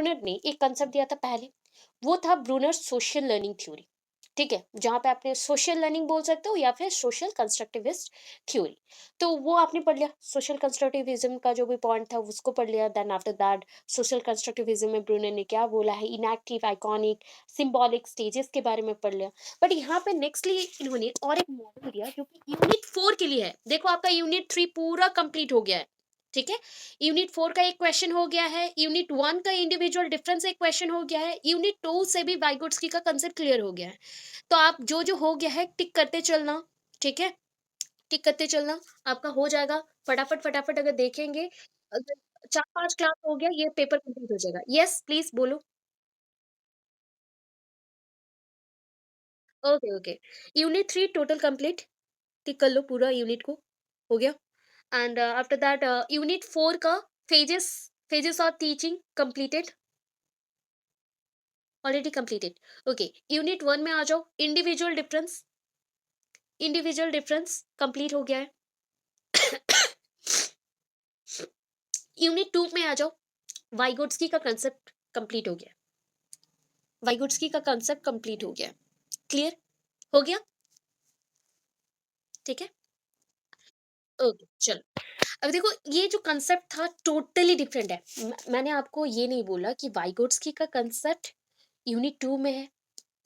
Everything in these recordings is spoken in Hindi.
ब्रूनर ने एक कंसेप्ट दिया था पहले, वो था ब्रूनर सोशल लर्निंग थ्योरी। ठीक है, जहाँ पे आपने सोशल लर्निंग बोल सकते हो या फिर सोशल कंस्ट्रक्टिविस्ट थ्योरी। तो वो आपने पढ़ लिया, सोशल कंस्ट्रक्टिविज्म का जो भी पॉइंट था उसको पढ़ लिया। Then after that social constructivism में ब्रूनर ने क्या बोला है, इनएक्टिव, आइकॉनिक, सिंबॉलिक स्टेजेस के बारे में पढ़ लिया। बट यहाँ पे नेक्स्टली इन्होंने और एक मॉडल दिया जो कि यूनिट 4 के लिए है। देखो आपका यूनिट 3 पूरा कंप्लीट हो गया है। ठीक है, यूनिट 4 का एक क्वेश्चन हो गया है, यूनिट 1 का इंडिविजुअल डिफरेंस एक क्वेश्चन हो गया है, यूनिट 2 से भी वाइगोट्स्की का कंसेप्ट क्लियर हो गया है। तो आप जो जो हो गया है टिक करते चलना। ठीक है, टिक करते चलना, आपका हो जाएगा। फटाफट फटाफट अगर देखेंगे, अगर 4-5 क्लास हो गया ये पेपर कंप्लीट हो जाएगा। यस प्लीज बोलो। Okay okay, unit 3 total complete, tick कर लो पूरा यूनिट को, हो गया। एंड आफ्टर दैट यूनिट 4 का phases, phases of teaching completed, already completed. Okay, unit 1 में आ जाओ, individual difference, individual difference complete हो गया है। यूनिट 2 में आ जाओ, वाइगोट्स्की का कंसेप्ट कंप्लीट हो गया, वाइगोट्स्की का कंसेप्ट कंप्लीट हो गया। क्लियर हो गया? ठीक है, ओके चलो। अब देखो ये जो कंसेप्ट था टोटली डिफरेंट है। मैंने आपको ये नहीं बोला कि वाइगोट्स्की का कंसेप्ट यूनिट 2 में है,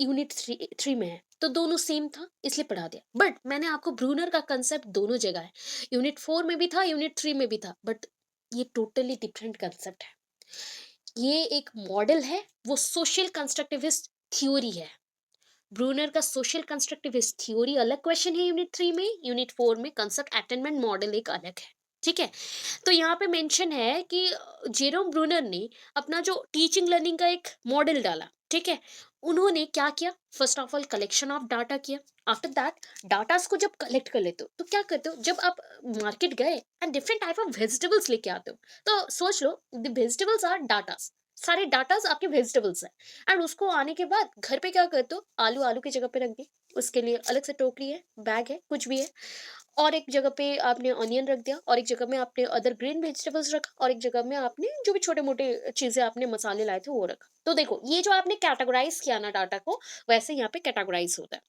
यूनिट 3 में है, तो दोनों सेम था इसलिए पढ़ा दिया। बट मैंने आपको ब्रूनर का कंसेप्ट दोनों जगह है, यूनिट 4 में भी था, यूनिट 3 में भी था, बट ये टोटली डिफरेंट कंसेप्ट है। ये एक मॉडल है, वो सोशल कंस्ट्रक्टिविस्ट थ्योरी है। ब्रूनर का सोशल कंस्ट्रक्टिविस्ट थ्योरी अलग क्वेश्चन है यूनिट 3 में, यूनिट 4 में कंसेप्ट अटेनमेंट मॉडल एक अलग है। ठीक है, तो यहाँ पे मेंशन है कि जेरोम ब्रूनर ने अपना जो टीचिंग लर्निंग का एक मॉडल डाला। ठीक है, उन्होंने क्या किया, first of all collection of data किया। आफ्टर दैट डाटास को जब कलेक्ट कर लेते हो तो क्या करते हो, जब आप मार्केट गए and different type of vegetables लेके आते हो, तो सोच लो द वेजिटेबल्स आर डाटास, सारे डाटास आपके वेजिटेबल्स हैं। एंड उसको आने के बाद घर पे क्या करते हो, आलू आलू की जगह पे रख दी, उसके लिए अलग से टोकरी है, बैग है, कुछ भी है। और एक जगह पे आपने ऑनियन रख दिया, और एक जगह में आपने अदर ग्रीन वेजिटेबल्स रखा, और एक जगह में आपने जो भी छोटे मोटे चीजें आपने मसाले लाए थे वो रखा। तो देखो ये जो आपने कैटेगराइज किया ना डाटा को, वैसे यहाँ पे कैटेगराइज होता है।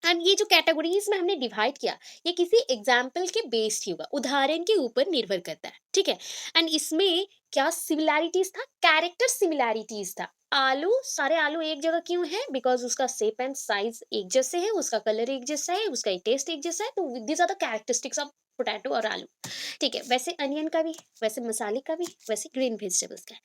एंड ये जो कैटेगरीज में हमने डिवाइड किया, ये किसी एग्जाम्पल के बेस्ड ही होगा, उदाहरण के ऊपर निर्भर करता है। ठीक है, एंड इसमें क्या सिमिलैरिटीज था, कैरेक्टर सिमिलैरिटीज था। आलू, सारे आलू एक जगह क्यों है, बिकॉज उसका शेप एंड साइज एक जैसे है, उसका कलर एक जैसा है, उसका टेस्ट एक जैसा है, तो these are the characteristics of potato और आलू। ठीक है, वैसे अनियन का भी, वैसे मसाले का भी, वैसे ग्रीन वेजिटेबल्स का।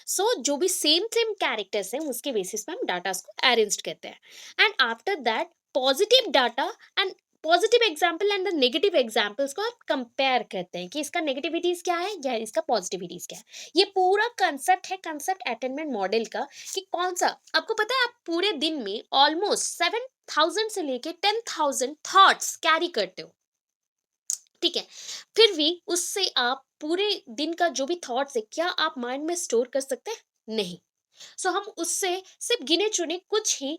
सो जो भी सेम सेम कैरेक्टर्स हैं उसके बेसिस पे हम डाटा को अरेंज करते हैं। And after that positive data and positive example and the negative examples को आप कंपेयर करते हैं कि इसका नेगेटिविटीज क्या है या इसका पॉजिटिविटीज क्या है। ये पूरा कंसेप्ट है, कंसेप्ट अटेनमेंट मॉडल का, कि कौन सा आपको पता है, आप पूरे दिन में ऑलमोस्ट 7,000 से लेके 10,000 थॉट्स कैरी करते हो। ठीक है, फिर भी उससे आप पूरे दिन का जो भी थॉट्स है, क्या आप माइंड में स्टोर कर सकते हैं? नहीं। सो हम उससे सिर्फ गिने चुने कुछ ही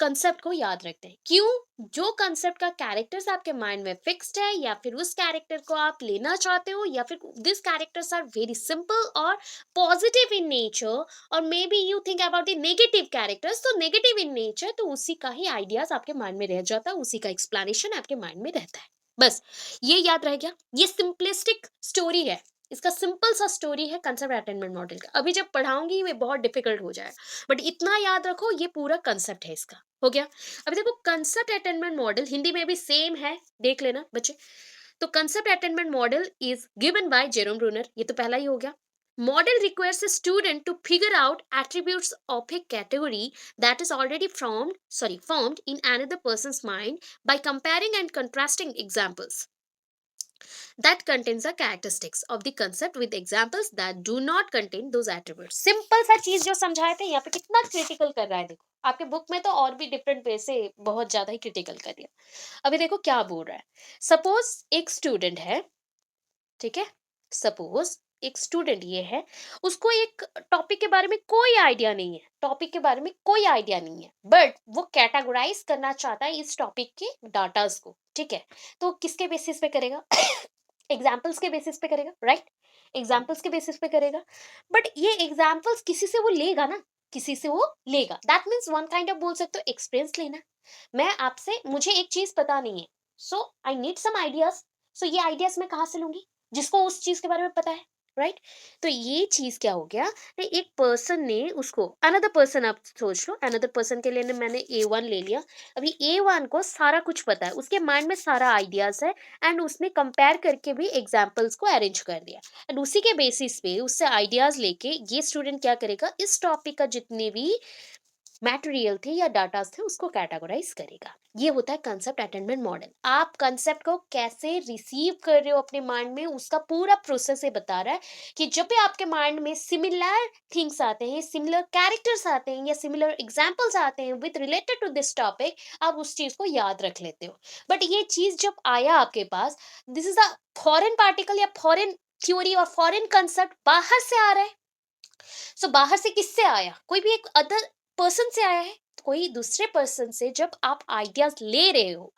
कंसेप्ट को याद रखते हैं। क्यों? जो कंसेप्ट का कैरेक्टर्स आपके माइंड में फिक्स्ड है, या फिर उस कैरेक्टर को आप लेना चाहते हो, या फिर this characters are very simple और पॉजिटिव इन नेचर, और may be you think about the negative characters, तो नेगेटिव इन नेचर, तो उसी का ही आइडियाज आपके माइंड में रह जाता है, उसी का एक्सप्लेनेशन आपके माइंड में रहता है। बस ये याद रह गया, ये सिंपलिस्टिक स्टोरी है, इसका सिंपल सा स्टोरी है कंसेप्ट अटेनमेंट मॉडल का। अभी जब पढ़ाऊंगी ये बहुत डिफिकल्ट हो जाएगा, बट इतना याद रखो ये पूरा कंसेप्ट है इसका। हो गया? अभी देखो कंसेप्ट अटेनमेंट मॉडल हिंदी में भी सेम है, देख लेना बच्चे। तो concept attainment model is given by Jerome Bruner, ये तो पहला ही हो गया। Model requires a student to figure out attributes of a category that is already formed in another person's mind by comparing and contrasting examples that contains the characteristics of the concept with examples that do not contain those attributes। Simple सा चीज जो समझाए थे यहाँ पे कितना क्रिटिकल कर रहा है, देखो आपके बुक में तो और भी डिफरेंट वे से बहुत ज्यादा ही क्रिटिकल कर दिया। अभी देखो क्या बोल रहा है, सपोज एक स्टूडेंट है, ठीक है, सपोज एक स्टूडेंट ये है, उसको एक टॉपिक के बारे में कोई आइडिया नहीं है, टॉपिक के बारे में कोई आइडिया नहीं है, बट वो कैटेगराइज करना चाहता है इस टॉपिक के डाटास को। ठीक है, तो किसके बेसिस पे करेगा एग्जाम्पल्स के बेसिस पे करेगा, राइट? एग्जाम्पल्स के बेसिस पे करेगा, बट ये एग्जाम्पल्स किसी से वो लेगा ना, किसी से वो लेगा, that means one kind of बोल सकते हो एक्सपीरियंस लेना। मैं आपसे, मुझे एक चीज पता नहीं है, सो आई नीड सम आइडियाज। सो ये आइडियाज मैं कहाँ से लूंगी? जिसको उस चीज के बारे में पता है, राइट? तो ये चीज क्या हो गया, एक पर्सन ने उसको, अनदर पर्सन, आप सोच लो, अनदर पर्सन के लिए मैंने A1 ले लिया। अभी A1 को सारा कुछ पता है, उसके माइंड में सारा आइडियाज है, एंड उसने कंपेयर करके भी एग्जाम्पल्स को अरेंज कर दिया, एंड उसी के बेसिस पे उससे आइडियाज लेके ये स्टूडेंट क्या करेगा, इस टॉपिक का जितने भी मटेरियल थे या डाटास थे उसको कैटेगराइज करेगा। ये होता है कंसेप्ट अटेनमेंट मॉडल। आप कंसेप्ट को कैसे रिसीव कर रहे हो अपने माइंड में, उसका पूरा प्रोसेस ये बता रहा है कि जब भी आपके माइंड में सिमिलर थिंग्स आते हैं, सिमिलर कैरेक्टर्स आते हैं या सिमिलर एग्जांपल्स आते हैं with related to this topic, आप उस चीज को याद रख लेते हो। बट ये चीज जब आया आपके पास, this is a foreign particle या फॉरेन थ्योरी और फॉरेन कंसेप्ट बाहर से आ रहा है। सो बाहर से किससे आया? कोई भी एक अदर पर्सन से आया है। कोई दूसरे पर्सन से जब आप आइडियाज ले रहे हो,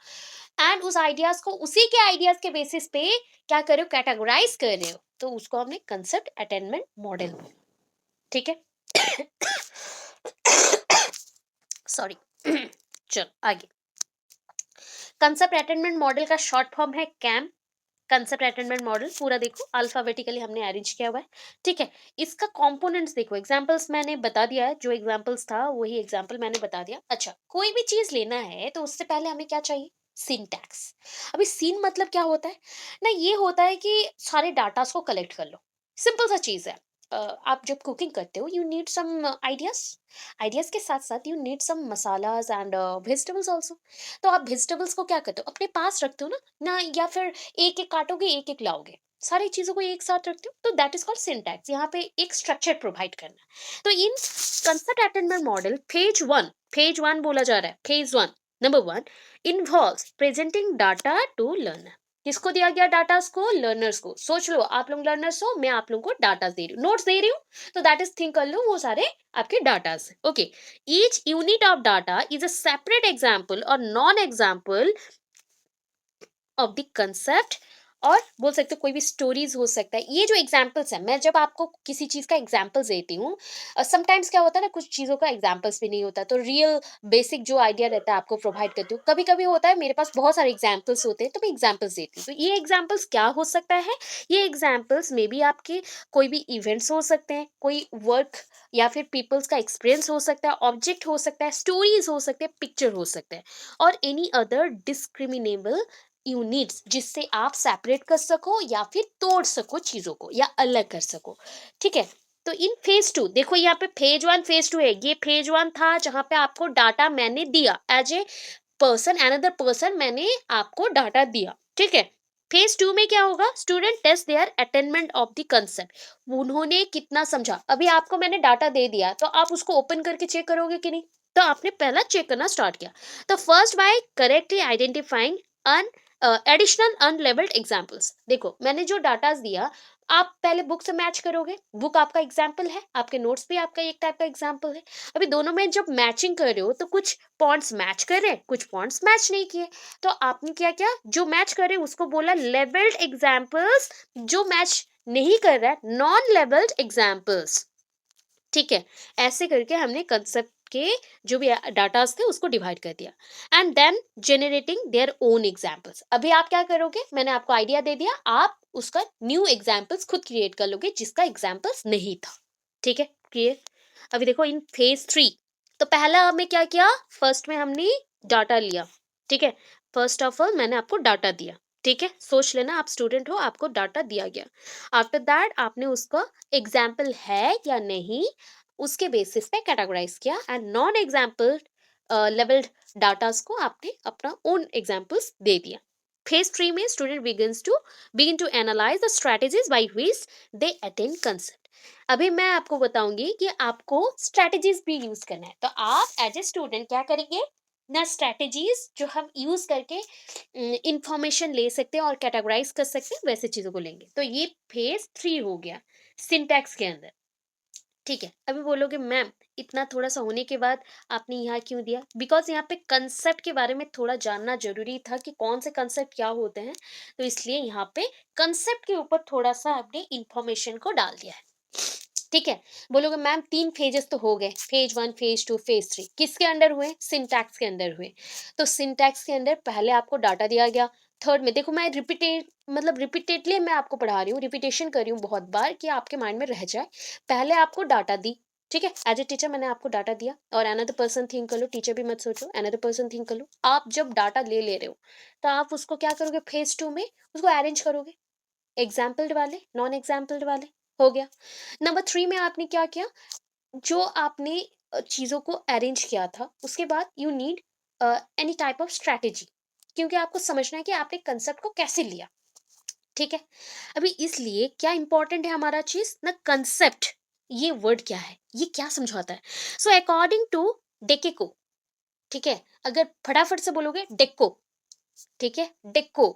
एंड उस आइडियाज को उसी के आइडियाज के बेसिस पे क्या कर रहे हो, कैटेगराइज कर रहे हो, तो उसको हमने कंसेप्ट अटेनमेंट मॉडल, ठीक है? सॉरी। चलो आगे। कंसेप्ट अटेनमेंट मॉडल का शॉर्ट फॉर्म है कैम। कंसेप्ट अटेनमेंट मॉडल पूरा देखो अल्फाबेटिकली हमने अरेंज किया हुआ है, ठीक है? इसका कंपोनेंट्स देखो, एग्जांपल्स मैंने बता दिया है, जो एग्जांपल्स था वही एग्जांपल मैंने बता दिया। अच्छा, कोई भी चीज लेना है तो उससे पहले हमें क्या चाहिए? सिंटैक्स। अभी सीन मतलब क्या होता है ना, ये होता है कि सारे डाटास को कलेक्ट कर लो, सिंपल सा चीज है। आप जब कुकिंग करते हो, you need some ideas, ideas के साथ साथ you need some masalas and vegetables also. तो आप वेजिटेबल्स को क्या करते हो, अपने पास रखते हो ना, या फिर एक एक काटोगे, एक एक लाओगे, सारी चीजों को एक साथ रखते हो, तो दैट इज कॉल्ड सिंटैक्स। यहाँ पे एक स्ट्रक्चर प्रोवाइड करना। तो in concept attainment model phase one बोला जा रहा है, phase 1 number 1 involves presenting data to learner. किसको दिया गया डाटा? को लर्नर्स को। सोच लो, आप लोग लर्नर्स हो, मैं आप लोगों को डाटा दे रही हूँ, नोट्स दे रही हूँ, तो दैट इज थिंक कर लो वो सारे आपके datas. Okay, each unit of data is a separate example और non example of the concept, और बोल सकते हो कोई भी स्टोरीज हो सकता है। ये जो एग्जाम्पल्स है, मैं जब आपको किसी चीज का एग्जाम्पल्स देती हूँ, समटाइम्स क्या होता है ना, कुछ चीजों का एग्जाम्पल्स भी नहीं होता, तो रियल बेसिक जो आइडिया रहता है आपको प्रोवाइड करती हूँ। कभी कभी होता है मेरे पास बहुत सारे एग्जाम्पल्स होते हैं, तो मैं एग्जाम्पल्स देती हूँ। तो ये एग्जाम्पल्स क्या हो सकता है? ये एग्जाम्पल्स मे बी आपके कोई भी इवेंट्स हो सकते हैं, कोई वर्क या फिर पीपल्स का एक्सपीरियंस हो सकता है, ऑब्जेक्ट हो सकता है, स्टोरीज हो सकते हैं, पिक्चर हो सकते हैं, और एनी अदर डिस्क्रिमिनेबल यूनिट्स जिससे आप सेपरेट कर सको या फिर तोड़ सको चीजों को या अलग कर सको, ठीक है? तो इन फेज 2 देखो, यहाँ पे फेज 1 फेज 2 है। ये फेज 1 था जहां पे आपको डाटा मैंने दिया as a person, another person, मैंने आपको डाटा दिया, ठीक है? फेज 2 में क्या होगा? Student test their attainment of the concept. उन्होंने कितना समझा। अभी आपको मैंने डाटा दे दिया, तो आप उसको ओपन करके चेक करोगे कि नहीं? तो आपने पहला चेक करना स्टार्ट किया। तो first by correctly identifying an additional unlabelled examples. देखो, मैंने जो डाटा दिया, आप पहले बुक से मैच करोगे, बुक आपका एग्जाम्पल है, आपके नोट्स भी आपका एक टाइप का एग्जाम्पल है। अभी दोनों में जब मैचिंग कर रहे हो, तो कुछ पॉइंट्स मैच कर रहे हैं, कुछ पॉइंट्स मैच नहीं किए, तो आपने क्या किया? जो मैच कर रहे हैं उसको बोला लेबल्ड एग्जाम्पल्स, जो मैच नहीं कर रहा है नॉन लेबल्ड एग्जाम्पल्स, ठीक है? ऐसे करके हमने कंसेप्ट के जो भी डाटास थे उसको डिवाइड कर दिया, and then generating their own examples. अभी आप क्या करोगे? मैंने आपको आइडिया दे दिया, आप उसका न्यू एग्जाम्पल्स खुद क्रिएट कर लोगे जिसका एग्जाम्पल्स नहीं था, ठीक है? क्लियर? अभी देखो इन फेज 3, तो पहला हमें क्या किया? फर्स्ट में हमने डाटा लिया, ठीक है? फर्स्ट ऑफ ऑल मैंने आपको डाटा दिया, ठीक है? सोच लेना, आप स्टूडेंट हो, आपको डाटा दिया गया। आफ्टर दैट आपने उसका एग्जाम्पल है या नहीं, उसके बेसिस पे कैटेगराइज किया, and non example labelled datas को आपने अपना ओन एग्जाम्पल्स दे दिया। फेज 3 में student begin to analyse the strategies by which they attain concept. अभी मैं आपको बताऊंगी कि आपको स्ट्रेटेजीज भी यूज करना है, तो आप एज ए स्टूडेंट क्या करेंगे ना, स्ट्रेटेजीज जो हम यूज करके इंफॉर्मेशन ले सकते हैं और कैटेगराइज कर सकते हैं, वैसे चीजों को लेंगे। तो ये फेज 3 हो गया सिंटैक्स के अंदर। ठीक है, अभी बोलोगे मैम इतना थोड़ा-सा होने के बाद आपने यहाँ क्यों दिया? बिकॉज़ यहाँ पे कंसेप्ट के बारे में थोड़ा जानना ज़रूरी था कि कौन से कंसेप्ट क्या होते हैं, तो इसलिए यहाँ पे कंसेप्ट के ऊपर थोड़ा-सा आपने इन्फॉर्मेशन को डाल दिया है। ठीक है, बोलोगे मैम 3 फेजेज़ तो हो गए, फेज 1, फेज 2, फेज 3 किसके अंडर हुए? सिंटैक्स के अंदर हुए। तो सिंटैक्स के अंदर पहले आपको डाटा दिया गया, थर्ड में देखो मैं रिपीटेडली मैं आपको पढ़ा रही हूँ, रिपिटेशन कर रही हूँ बहुत बार कि आपके माइंड में रह जाए। पहले आपको डाटा दी, ठीक है? एज़ अ टीचर मैंने आपको डाटा दिया और अनदर पर्सन थिंक कर लो, टीचर भी मत सोचो, अनदर पर्सन थिंक कर लो। आप जब डाटा ले रहे हो, तो आप उसको क्या करोगे फेज 2 में उसको अरेंज करोगे, एग्ज़ाम्पल्ड वाले, नॉन एग्ज़ाम्पल्ड वाले, हो गया। नंबर 3 में आपने क्या किया, जो आपने चीज़ों को अरेंज किया था, उसके बाद you need any type of strategy क्योंकि आपको समझना है कि आपने कंसेप्ट को कैसे लिया, ठीक है? अभी इसलिए क्या इंपॉर्टेंट है हमारा चीज़ ना कंसेप्ट, ये वर्ड क्या है? ये क्या समझाता है? सो अकॉर्डिंग टू डेकेको, ठीक है? अगर फटाफट से बोलोगे डेक्को, ठीक है? डेक्को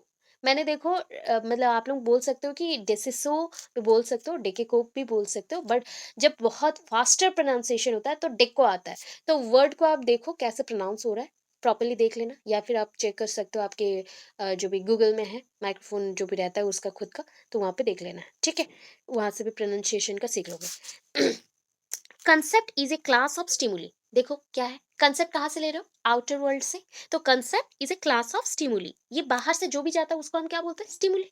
मैंने देखो मतलब आप लोग बोल सकते हो कि डेसिसो भी बोल सकते हो, डेकेकोप भी बोल सकते हो, बट जब बहुत फास्टर प्रोनाउंसिएशन होता है तो डेक्को आता है। तो वर्ड को आप देखो कैसे प्रोनाउंस हो रहा है, प्रॉपर्ली देख लेना या फिर आप चेक कर सकते हो आपके जो भी गूगल में है, माइक्रोफ़ोन जो भी रहता है उसका खुद का, तो वहाँ पे देख लेना, ठीक है? वहाँ से भी प्रोनाउंसिएशन का सीख लोगे। Concept is a class of stimuli, देखो क्या है कंसेप्ट कहाँ से ले रहे हो आउटर वर्ल्ड से, तो concept is a class of stimuli, ये बाहर से जो भी जाता है उसको हम क्या बोलते हैं स्टिमुली,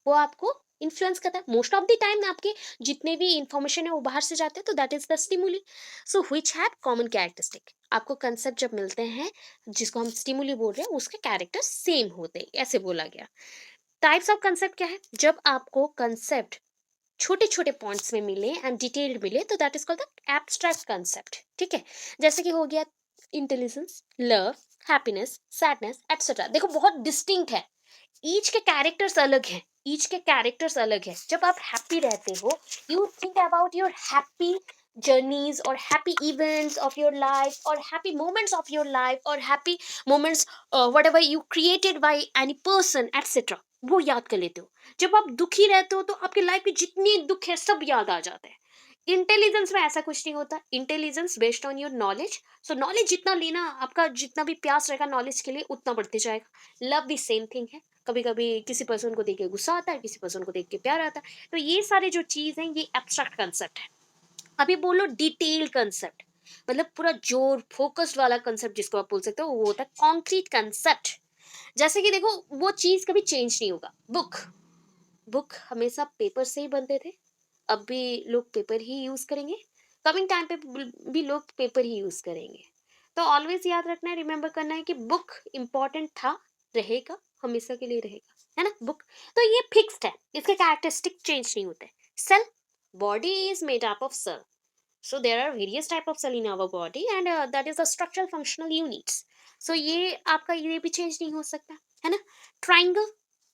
वो आपको इन्फ्लुएंस करता है मोस्ट ऑफ द टाइम आपके जितने भी इंफॉर्मेशन है वो बाहर से जाते हैं, तो that is the stimuli. So which have common characteristic, आपको कंसेप्ट जब मिलते हैं जिसको हम स्टिमुली बोल रहे हैं उसके कैरेक्टर सेम होते हैं, ऐसे बोला गया। टाइप्स ऑफ कंसेप्ट क्या है, जब आपको कंसेप्ट छोटे छोटे पॉइंट्स में मिले एंड डिटेल्ड मिले तो that is called the abstract concept, ठीक है? जैसे कि हो गया intelligence, love, happiness, sadness etcetera, देखो बहुत डिस्टिंक्ट है, ईच के कैरेक्टर्स अलग हैं, ईच के कैरेक्टर्स अलग है। जब आप हैप्पी रहते हो you think about your happy journeys or happy events of your life or happy moments of your life or happy moments whatever you created by any person etc, वो याद कर लेते हो। जब आप दुखी रहते हो तो आपकी लाइफ में जितनी दुख है सब याद आ जाते हैं। इंटेलिजेंस में ऐसा कुछ नहीं होता, intelligence based on your knowledge, so knowledge जितना लेना आपका जितना भी प्यास रहेगा नॉलेज के लिए उतना बढ़ते जाएगा। लव भी सेम थिंग है, कभी कभी किसी पर्सन को देख के गुस्सा आता है, किसी पर्सन को देख के प्यार आता है, तो ये सारे जो चीज हैं ये एब्स्ट्रैक्ट कंसेप्ट है। अभी बोलो डिटेल कंसेप्ट, मतलब पूरा जोर फोकस्ड वाला कंसेप्ट जिसको आप बोल सकते हो वो होता है कॉन्क्रीट कंसेप्ट। जैसे कि देखो वो चीज कभी चेंज नहीं होगा, बुक, बुक हमेशा पेपर से ही बनते थे, अब भी लोग पेपर ही यूज करेंगे, कमिंग टाइम पे भी लोग पेपर ही यूज करेंगे। तो ऑलवेज याद रखना है, रिमेम्बर करना है कि बुक इंपॉर्टेंट था, रहेगा, हमेशा के लिए रहेगा, है ना बुक। तो ये फिक्स्ड है, इसके कैरेक्टरिस्टिक चेंज नहीं होते। Cell, body is made up of cell, so there are various type of cell in our body and that is the structural functional units, so ये आपका ये भी चेंज नहीं हो सकता, है ना? Triangle,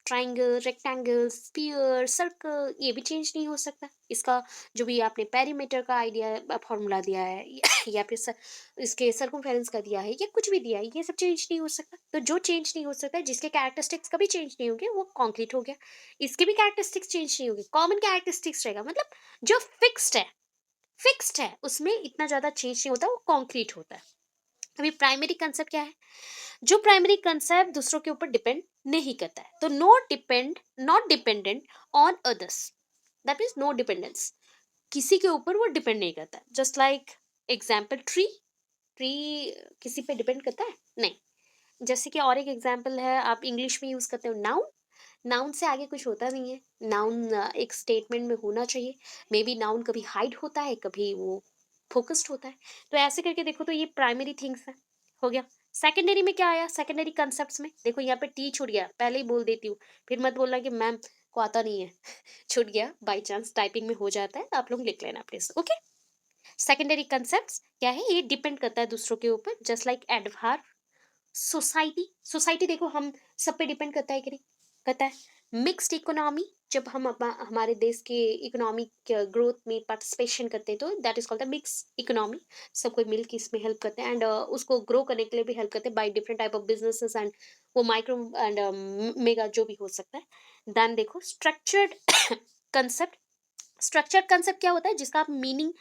triangle, rectangle, sphere, circle, ये भी चेंज नहीं हो सकता, इसका जो भी आपने पेरीमीटर का आइडिया फॉर्मूला दिया है या फिर इसके सर्कमफेरेंस का दिया है या कुछ भी दिया है ये सब चेंज नहीं हो सकता। तो जो चेंज नहीं हो सकता जिसके कैरेक्टरिस्टिक्स कभी चेंज नहीं होंगे वो कॉन्क्रीट हो गया, इसके भी कैरेक्टरिस्टिक्स चेंज नहीं होंगे, कॉमन कैरेक्टरिस्टिक्स रहेगा, मतलब जो फिक्स्ड है, फिक्स्ड है उसमें इतना ज्यादा चेंज नहीं होता, वो कॉन्क्रीट होता है। अभी प्राइमरी कंसेप्ट क्या है, जो प्राइमरी कंसेप्ट दूसरों के ऊपर डिपेंड नहीं करता है, तो not dependent on others, that means no dependence, किसी के ऊपर वो डिपेंड नहीं करता, just like example tree, tree किसी पे डिपेंड करता है नहीं। जैसे कि और एक एग्जाम्पल है आप इंग्लिश में यूज करते हो नाउन, नाउन से आगे कुछ होता नहीं है, नाउन एक स्टेटमेंट में होना चाहिए, मे बी नाउन कभी हाइड होता है कभी वो फोकस्ड होता है, तो ऐसे करके देखो तो ये प्राइमरी थिंग्स है, हो गया। सेकेंडरी में क्या आया, सेकेंडरी कंसेप्ट्स में देखो यहाँ पे टी छूट गया, पहले ही बोल देती हूँ, फिर मत बोलना कि मैम को आता नहीं है छूट गया, बाई चांस टाइपिंग में हो जाता है, आप लोग लिख लेना प्लीज, ओके। सेकेंडरी कंसेप्ट्स क्या है, ये डिपेंड करता है दूसरों के ऊपर, just like adverb, society, society देखो हम सब पे डिपेंड करता है कि नहीं करता है। मिक्स्ड इकोनॉमी, जब हम हमारे देश के इकोनॉमिक ग्रोथ में पार्टिसिपेशन करते हैं तो that is called the mix economy, सब कोई मिल के इसमें हेल्प करते हैं एंड उसको ग्रो करने के लिए भी हेल्प करते हैं by different type of businesses and वो माइक्रो एंड मेगा जो भी हो सकता है। देन देखो स्ट्रक्चर्ड कंसेप्ट, स्ट्रक्चर्ड कंसेप्ट क्या होता है जिसका आप मीनिंग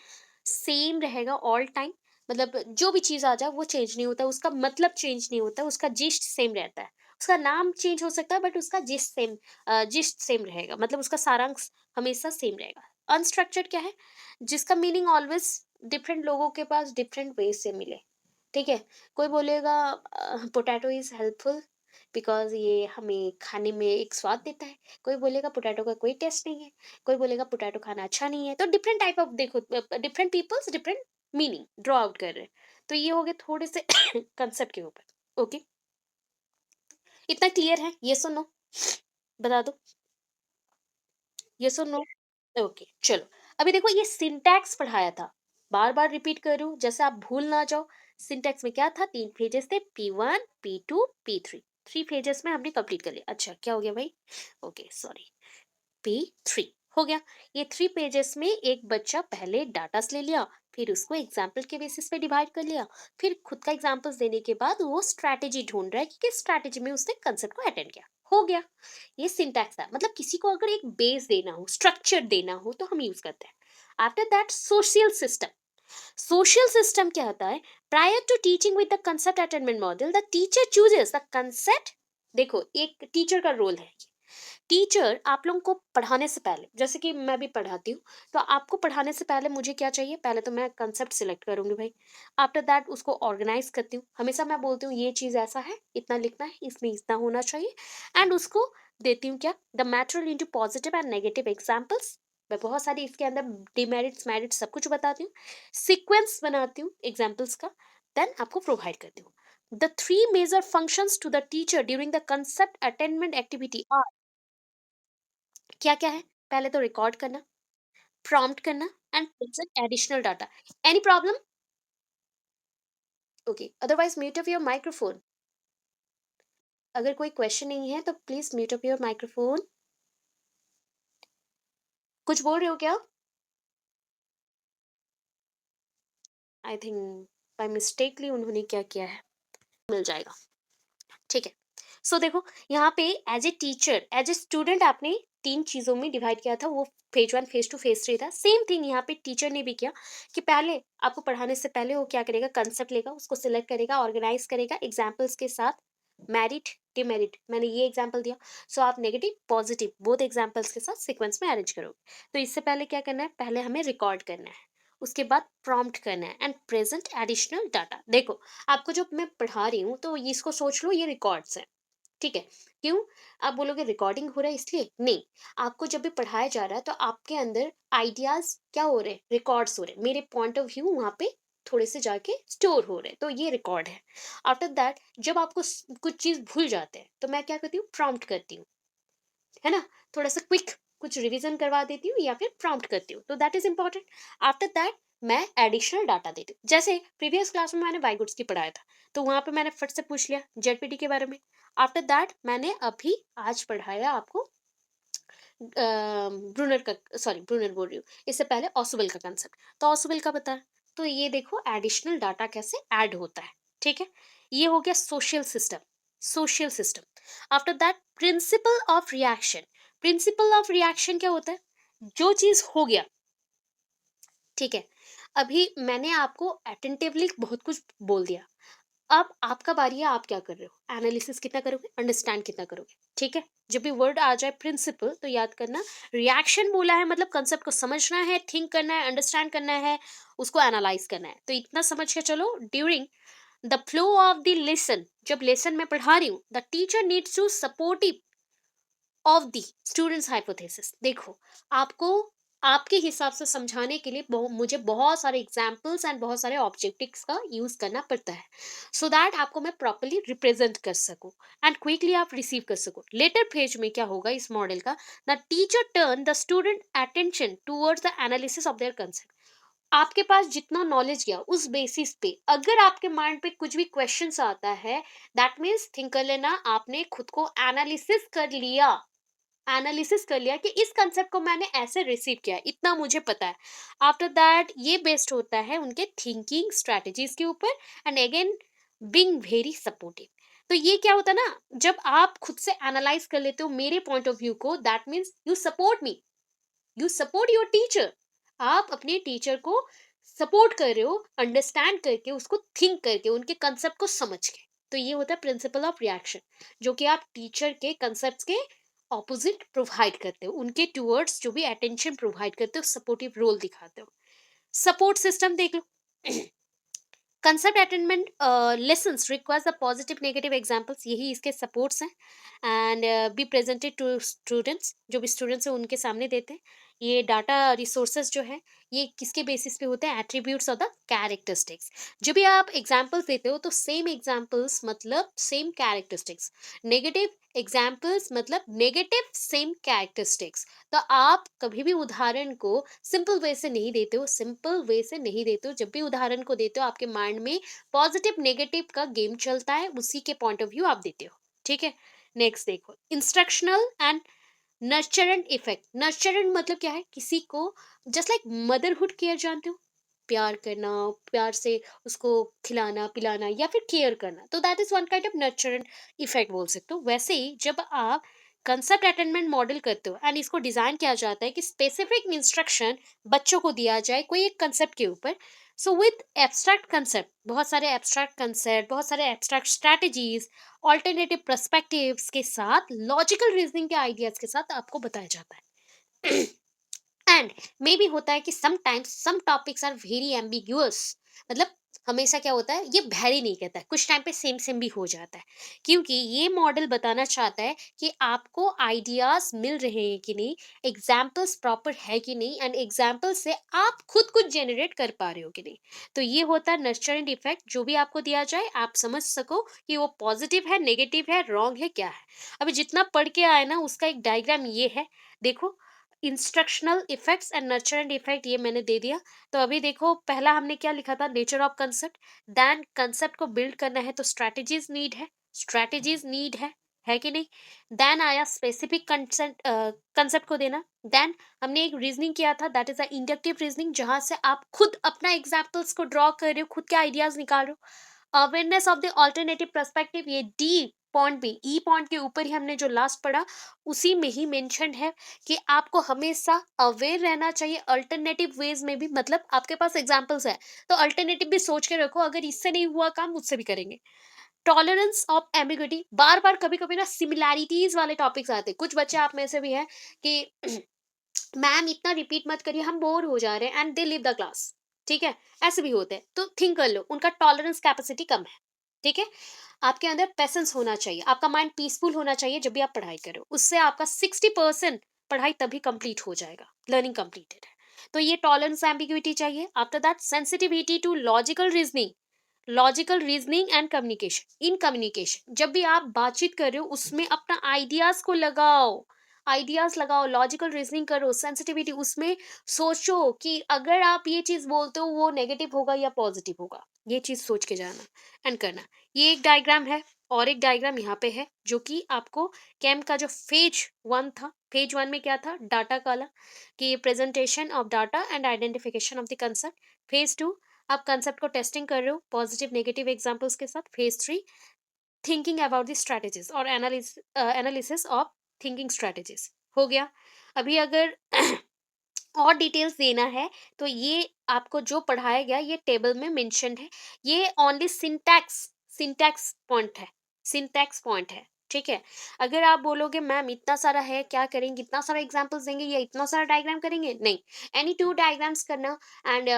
सेम रहेगा ऑल टाइम, मतलब जो भी चीज़ आ जाए वो चेंज नहीं होता, उसका मतलब चेंज नहीं होता, उसका जिस्ट सेम रहता है। उसका नाम चेंज हो सकता है बट उसका जिस्ट सेम रहेगा, मतलब उसका सारांश हमेशा सेम रहेगा। अनस्ट्रक्चर्ड क्या है? जिसका मीनिंग ऑलवेज़ डिफरेंट लोगों के पास डिफरेंट वे से मिले, ठीक है? कोई बोलेगा पोटैटो इज़ हेल्पफुल बिकॉज़ ये हमें खाने में एक स्वाद देता है। कोई बोलेगा पोटैटो का कोई टेस्ट नहीं है। कोई बोलेगा पोटैटो खाना अच्छा नहीं है। तो डिफरेंट टाइप ऑफ देखो different peoples different meaning draw out कर रहे हैं। तो ये हो गए थोड़े से कांसेप्ट के ऊपर। ओके, इतना क्लियर है? येस और नो? बता दो, येस और नो? ओके, चलो। अभी देखो ये सिंटैक्स पढ़ाया था। बार-बार रिपीट कर रही हूँ जैसे आप भूल ना जाओ। सिंटैक्स में क्या था? 3 पेजेस थे, P1, P2, P3। 3 पेजेस में हमने कंप्लीट कर लिया। अच्छा, क्या हो गया भाई? Okay, sorry. P3 हो गया। ये 3 पेजेस में एक बच्चा पहले डाटास ले लिया, फिर उसको एग्जाम्पल के बेसिस पे डिवाइड कर लिया, फिर खुद का एग्जाम्पल्स देने के बाद वो स्ट्रैटेजी ढूंढ रहा है कि किस स्ट्रैटेजी में उसने कंसेप्ट को अटेंड किया। हो गया। ये सिंटैक्स है, मतलब किसी को अगर एक बेस देना हो, स्ट्रक्चर देना हो तो हम यूज करते हैं। After that social system. Social system क्या होता है? Prior to teaching with the concept attainment model the teacher chooses the concept. देखो, एक टीचर का रोल है। टीचर आप लोगों को पढ़ाने से पहले, जैसे कि मैं भी पढ़ाती हूँ, तो आपको पढ़ाने से पहले मुझे क्या चाहिए? पहले तो मैं कंसेप्ट सिलेक्ट करूंगी भाई। आफ्टर दैट उसको ऑर्गेनाइज करती हूँ। हमेशा मैं बोलती हूँ ये चीज़ ऐसा है, इतना लिखना है, इसमें इतना होना चाहिए। एंड उसको देती हूँ क्या? The material into positive and negative examples. मैं बहुत सारी इसके अंदर डिमेरिट्स मेरिट्स सब कुछ बताती हूँ। सीक्वेंस बनाती हूँ एग्जाम्पल्स का। देन आपको प्रोवाइड करती हूँ। The three major functions to the teacher during the concept attainment activity are क्या-क्या है? पहले तो रिकॉर्ड करना, प्रॉम्प्ट करना and present additional data. Any problem? Okay, otherwise mute off your microphone. अगर कोई क्वेश्चन नहीं है तो please mute off your microphone. कुछ बोल रहे हो क्या? आई थिंक बाय मिस्टेकली उन्होंने क्या किया है, मिल जाएगा। ठीक है। सो देखो, यहाँ पे as a teacher as a student आपने तीन चीज़ों में डिवाइड किया था। वो phase one, phase two, phase three था। सेम थिंग यहाँ पे टीचर ने भी किया कि पहले आपको पढ़ाने से पहले वो क्या करेगा? कंसेप्ट लेगा, उसको सिलेक्ट करेगा, ऑर्गेनाइज करेगा एग्जाम्पल्स के साथ। मेरिट, डिमेरिट, मैंने ये एग्जाम्पल दिया। सो आप नेगेटिव पॉजिटिव बोथ एग्जाम्पल्स के साथ सीक्वेंस में अरेंज करोगे। तो इससे पहले क्या करना है? पहले हमें रिकॉर्ड करना है, उसके बाद प्रॉम्प्ट करना है एंड प्रेजेंट एडिशनल डाटा। देखो, आपको जो मैं पढ़ा रही हूँ तो इसको सोच लो ये रिकॉर्ड्स है, ठीक है? क्यों? आप बोलोगे रिकॉर्डिंग हो रहा है इसलिए? नहीं, आपको जब भी पढ़ाया जा रहा है तो आपके अंदर आइडियाज़ क्या हो रहे हैं? रिकॉर्ड्स हो रहे हैं। मेरे पॉइंट ऑफ व्यू वहाँ पे थोड़े से जाके स्टोर हो रहे हैं, तो ये रिकॉर्ड है। आफ्टर दैट जब आपको कुछ चीज़ भूल जाते हैं तो मैं क्या करती हूँ? प्रॉम्प्ट करती हूँ, है ना? थोड़ा सा क्विक कुछ रिवीजन करवा देती हूँ या फिर प्रॉम्प्ट करती हूँ, तो that is important. After that मैं एडिशनल डाटा देती हूँ। जैसे प्रीवियस क्लास में मैंने बाइगुड्स की पढ़ाया था, तो वहां पे मैंने फट से पूछ लिया जेडपीटी के बारे में। आफ्टर दैट मैंने अभी आज पढ़ाया आपको ब्रूनर का, सॉरी ब्रूनर बोल रही हूँ, इससे पहले ऑसुबल का कंसेप्ट। तो ऑसुबल का बताया। तो ये देखो एडिशनल डाटा कैसे ऐड होता है, ठीक है? ये हो गया social system. Social system. After that principle of reaction. Principle of reaction क्या होता है? जो चीज हो गया, ठीक है, अभी मैंने आपको अटेंटिवली बहुत कुछ बोल दिया। अब आपका बारी है, आप क्या कर रहे हो? एनालिसिस कितना करोगे, अंडरस्टैंड कितना करोगे, ठीक है? जब भी वर्ड आ जाए प्रिंसिपल तो याद करना, रिएक्शन बोला है मतलब कंसेप्ट को समझना है, थिंक करना है, अंडरस्टैंड करना है, उसको एनालाइज करना है। तो इतना समझ के चलो। During the flow of the lesson, जब लेसन में पढ़ा रही हूँ, the teacher needs to supportive of the students hypothesis. देखो, आपको आपके हिसाब से समझाने के लिए मुझे बहुत सारे एग्जाम्पल्स एंड बहुत सारे ऑब्जेक्टिव्स का यूज करना पड़ता है, सो दैट आपको मैं प्रॉपरली रिप्रेजेंट कर सकूं एंड क्विकली आप रिसीव कर सको। लेटर पेज में क्या होगा इस मॉडल का? The teacher turn the student attention towards the analysis of their concept. आपके पास जितना नॉलेज गया उस बेसिस पे अगर आपके माइंड पे कुछ भी क्वेश्चंस आता है, दैट मीन्स थिंक कर लेना आपने खुद को एनालिसिस कर लिया कि इस कंसेप्ट को मैंने ऐसे रिसीव किया, इतना मुझे पता है। आफ्टर दैट ये बेस्ड होता है उनके थिंकिंग स्ट्रेटजीज के ऊपर and again being very supportive. तो ये क्या होता है ना, जब आप खुद से एनालाइज कर लेते हो मेरे पॉइंट ऑफ व्यू को, that means you support me, you support your teacher. आप अपने टीचर को सपोर्ट कर रहे हो अंडरस्टैंड करके, उसको थिंक करके, उनके कंसेप्ट को समझ के। तो ये होता है प्रिंसिपल ऑफ रिएक्शन, जो कि आप टीचर के कंसेप्ट के ऑपोजिट प्रोवाइड करते हो, उनके टूवर्ड्स जो भी अटेंशन प्रोवाइड करते हो, सपोर्टिव रोल दिखाते हो। सपोर्ट सिस्टम देख लो। Concept attainment lessons requires the positive negative examples, यही इसके सपोर्ट्स हैं। And be presented to students, जो भी स्टूडेंट्स हैं उनके सामने देते हैं। ये डाटा रिसोर्सेज जो है, ये किसके बेसिस पे होते हैं? Attributes of the characteristics. जब भी आप एग्जांपल्स देते हो तो सेम एग्जांपल्स मतलब सेम कैरेक्टरिस्टिक्स, नेगेटिव एग्जांपल्स मतलब नेगेटिव सेम कैरेक्टरिस्टिक्स। तो आप कभी भी उदाहरण को सिंपल वे से नहीं देते हो, सिंपल वे से नहीं देते हो। जब भी उदाहरण को देते हो आपके माइंड में पॉजिटिव नेगेटिव का गेम चलता है, उसी के पॉइंट ऑफ व्यू आप देते हो। ठीक है, नेक्स्ट देखो, इंस्ट्रक्शनल एंड नर्चरेंट इफेक्ट। नर्चरेंट मतलब क्या है? किसी को जस्ट लाइक मदरहुड केयर, जानते हो, प्यार करना, प्यार से उसको खिलाना पिलाना या फिर केयर करना, तो that is one kind of nurturant effect बोल सकते हो। वैसे ही जब आप कंसेप्ट अटेनमेंट मॉडल करते हो एंड इसको डिजाइन किया जाता है कि स्पेसिफिक इंस्ट्रक्शन बच्चों को दिया जाए कोई एक कंसेप्ट के ऊपर। सो विद एब्स्ट्रैक्ट कंसेप्ट, बहुत सारे एब्स्ट्रैक्ट कंसेप्ट, बहुत सारे एब्स्ट्रैक्ट स्ट्रैटेजीज, ऑल्टरनेटिव पर्सपेक्टिव्स के साथ, लॉजिकल रीजनिंग के आइडियाज के साथ आपको बताया जाता है। एंड मे भी होता है कि sometimes some topics are very ambiguous, मतलब हमेशा क्या होता है, ये वैरी नहीं कहता है, कुछ टाइम पे सेम सेम भी हो जाता है, क्योंकि ये मॉडल बताना चाहता है कि आपको आइडियाज मिल रहे हैं कि नहीं, एग्जाम्पल्स प्रॉपर है कि नहीं, एंड एग्जाम्पल से आप खुद कुछ जनरेट कर पा रहे हो कि नहीं। तो ये होता है नर्चरेंट इफेक्ट, जो भी आपको दिया जाए आप समझ सको कि वो पॉजिटिव है, नेगेटिव है, रॉन्ग है, क्या है। अभी जितना पढ़ के आया ना, उसका एक डायग्राम ये है, देखो। इंस्ट्रक्शनल इफेक्ट्स एंड नर्चरेंट इफेक्ट ये मैंने दे दिया। तो अभी देखो, पहला हमने क्या लिखा था? Nature of concept. Then concept को बिल्ड करना है तो स्ट्रैटेजीज नीड है, स्ट्रैटेजीज नीड है कि नहीं। देन आया स्पेसिफिक कंसेप्ट, कंसेप्ट को देना। देन हमने एक रीजनिंग किया था, that is a inductive reasoning, जहां से आप खुद अपना एग्जाम्पल्स को ड्रॉ कर रहे हो, खुद के आइडियाज निकाल रहे हो। Awareness of the alternative perspective, ये डी पॉइंट भी, ई पॉइंट के ऊपर ही हमने जो लास्ट पढ़ा उसी में ही मेंशन है कि आपको हमेशा अवेयर रहना चाहिए अल्टरनेटिव वेज में भी, मतलब आपके पास एग्जांपल्स है तो अल्टरनेटिव भी सोच के रखो, अगर इससे नहीं हुआ काम उससे भी करेंगे। टॉलरेंस ऑफ एम्बिग्युइटी, बार बार कभी कभी ना सिमिलैरिटीज वाले टॉपिक्स आते हैं, कुछ बच्चे आप में से भी हैं कि मैम इतना रिपीट मत करिए, हम बोर हो जा रहे हैं, and they leave the class. ठीक है, ऐसे भी होते हैं, तो थिंक कर लो, उनका टॉलरेंस कैपेसिटी कम है। ठीक है, आपके अंदर पेशेंस होना चाहिए, आपका माइंड पीसफुल होना चाहिए जब भी आप पढ़ाई करो, उससे आपका 60% पढ़ाई तभी कंप्लीट हो जाएगा, लर्निंग कंप्लीटेड है। तो ये टॉलरेंस एम्बिग्युइटी चाहिए। After that sensitivity to logical reasoning, logical reasoning and communication. In communication जब भी आप बातचीत कर रहे हो उसमें अपना आइडियाज को लगाओ, आइडियाज लगाओ, लॉजिकल रीजनिंग करो, सेंसिटिविटी उसमें सोचो कि अगर आप ये चीज बोलते हो वो नेगेटिव होगा या पॉजिटिव होगा, ये चीज सोच के जाना एंड करना। ये एक डायग्राम है, और एक डायग्राम यहाँ पे है जो कि आपको कैम का जो फेज वन था, फेज वन में क्या था? डाटा काला, कि presentation of data and identification of the concept. Phase two, आप कंसेप्ट को टेस्टिंग कर रहे हो पॉजिटिव नेगेटिव एग्जांपल्स के साथ। Phase three, thinking about the strategies और एनालिसिस ऑफ थिंकिंग स्ट्रेटेजीज हो गया। अभी अगर और डिटेल्स देना है तो ये आपको जो पढ़ाया गया ये टेबल में मेंशन है, ये ओनली सिंटैक्स, सिंटैक्स पॉइंट है, सिंटैक्स पॉइंट है। ठीक है, अगर आप बोलोगे मैम इतना सारा है क्या करेंगे, इतना सारा एग्जांपल्स देंगे या इतना सारा डायग्राम करेंगे, नहीं, एनी टू डायग्राम्स करना। एंड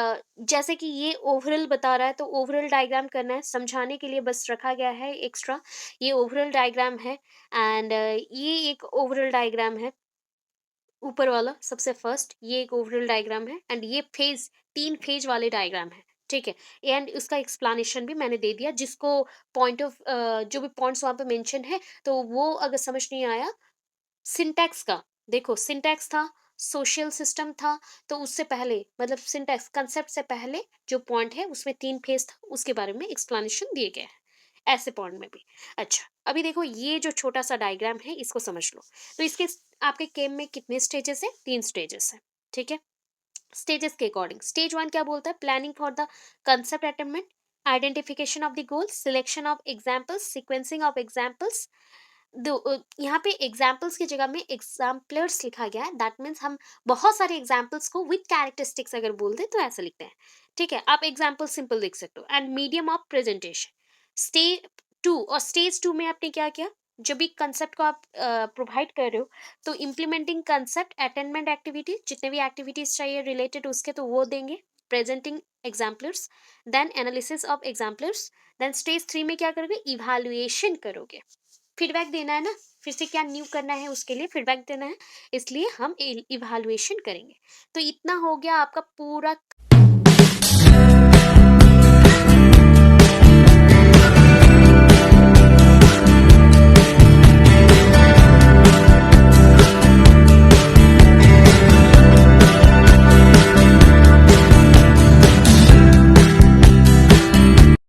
जैसे कि ये ओवरऑल बता रहा है तो ओवरऑल डायग्राम करना है, समझाने के लिए बस रखा गया है एक्स्ट्रा। ये ओवरऑल डायग्राम है, एंड ये एक ओवरऑल डायग्राम है, ऊपर वाला सबसे फर्स्ट, ये एक ओवरऑल डायग्राम है, एंड ये फेज, तीन फेज वाले डायग्राम है। ठीक है, एंड उसका एक्सप्लेनेशन भी मैंने दे दिया, जिसको पॉइंट ऑफ, जो भी पॉइंट्स वहां पे मेंशन है, तो वो अगर समझ नहीं आया, सिंटैक्स का देखो, सिंटैक्स था, सोशल सिस्टम था, तो उससे पहले मतलब सिंटैक्स कंसेप्ट से पहले जो पॉइंट है उसमें तीन फेज था, उसके बारे में एक्सप्लेनेशन दिए गए हैं, ऐसे पॉइंट में भी। अच्छा, अभी देखो ये जो छोटा सा डायग्राम है इसको समझ लो। तो इसके आपके केम में कितने स्टेजेस है? तीन स्टेजेस है। ठीक है, स्टेजेस के अकॉर्डिंग, स्टेज वन क्या बोलता है? Planning for the concept attainment, identification of the goal, selection of examples, sequencing of examples, यहाँ पे एग्जाम्पल्स की जगह में एग्जाम्पलर्स लिखा गया है, दैट मीन्स हम बहुत सारे एग्जाम्पल्स को विद कैरेक्टरिस्टिक्स अगर बोल दें तो ऐसा लिखते हैं। ठीक है, आप एग्जाम्पल सिंपल लिख सकते हो। And medium of presentation, stage two, और स्टेज टू में आपने क्या किया, जब भी कंसेप्ट को आप प्रोवाइड कर रहे हो, तो इम्प्लीमेंटिंग कंसेप्ट, अटेनमेंट एक्टिविटीज, जितने भी एक्टिविटीज चाहिए रिलेटेड उसके तो वो देंगे, presenting exemplars, then analysis of exemplars, then stage three में क्या करोगे, इवैल्यूएशन करोगे। फीडबैक देना है ना, फिर से क्या न्यू करना है उसके लिए फीडबैक देना है, इसलिए हम इवैल्यूएशन करेंगे। तो इतना हो गया आपका पूरा